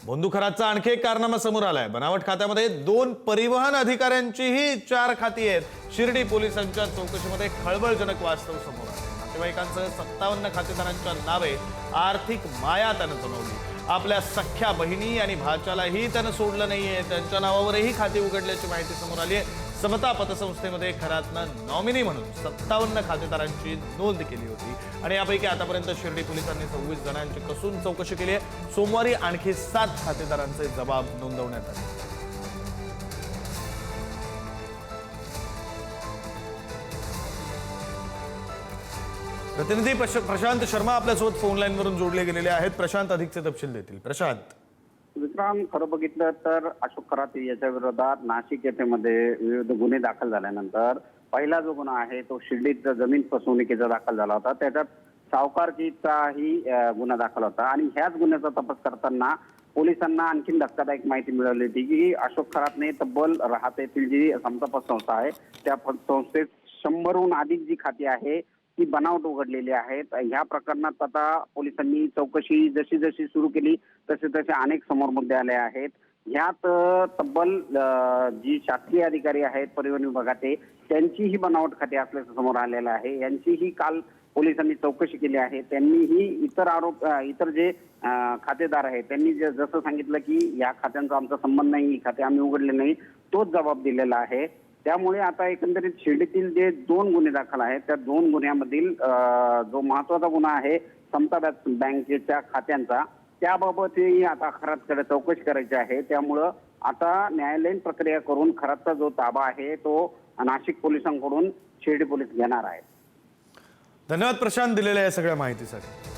बंदुखराचा आणखी एक कारनामा समोर आलाय। बनावट खात्यामध्ये 2 परिवहन अधिकाऱ्यांचीही 4 खाती आहेत। शिर्डी पोलिसांच्या चौकशीमध्ये खळबळजनक वास्तव समोर आले। नातेवाईकांसह 57 खातेदारांच्या नावे आर्थिक माया त्यानं जमवली। आपल्या सख्या बहिणी आणि भाच्यालाही त्यानं सोडलं नाहीये। त्यांच्या नावावरही खाती उघडल्याची माहिती समोर आली आहे। समता पतसंस्थेमध्ये खरातनं नॉमिनी म्हणून 57 खातेदारांची नोंद केली होती आणि यापैकी आतापर्यंत शिर्डी पोलिसांनी 26 जणांची कसून चौकशी केली आहे। सोमवारी आणखी 7 खातेदारांचे जबाब नोंदवण्यात आले। प्रतिनिधी प्रशांत शर्मा आपल्यासोबत फोन लाईन वरून जोडले गेलेले आहेत। प्रशांत अधिकचे तपशील देतील। प्रशांत, विक्रम, खरं बघितलं तर अशोक खरात याच्या विरोधात नाशिक येथेमध्ये विविध गुन्हे दाखल झाल्यानंतर पहिला जो गुन्हा आहे तो शिर्डीत जमीन फसवणुकीचा दाखल झाला होता। त्याच्यात सावकारकीचाही गुन्हा दाखल होता आणि ह्याच गुन्ह्याचा तपास करताना पोलिसांना आणखी धक्कादायक माहिती मिळाली होती की अशोक खरातने तब्बल राहत येथील जी समता संस्था आहे त्या संस्थेत 100हून अधिक जी खाती आहे ती बनावट उघडलेली आहेत। ह्या प्रकरणात आता पोलिसांनी चौकशी जशी जशी सुरू केली तसे तसे अनेक समोर मुद्दे आले आहेत। ह्यात तब्बल जी शासकीय अधिकारी आहेत परिवहन विभागाचे त्यांचीही बनावट खाती असल्याचं समोर आलेलं आहे। यांचीही काल पोलिसांनी चौकशी केली आहे। त्यांनीही इतर जे खातेदार आहेत त्यांनी जसं सांगितलं की या खात्यांचा आमचा संबंध नाही, ही खाते आम्ही उघडले नाही, तोच जबाब दिलेला आहे। त्यामुळे आता एकंदरीत शिर्डीतील जे 2 गुन्हे दाखल आहेत त्या 2 गुन्ह्यामधील जो महत्वाचा गुन्हा आहे समता बँकेच्या खात्यांचा, त्याबाबतही आता खरातकडे चौकशी करायची आहे। त्यामुळं आता न्यायालयीन प्रक्रिया करून खरातचा जो ताबा आहे तो नाशिक पोलिसांकडून शिर्डी पोलीस घेणार आहेत। धन्यवाद प्रशांत दिलेल्या या सगळ्या माहितीसाठी।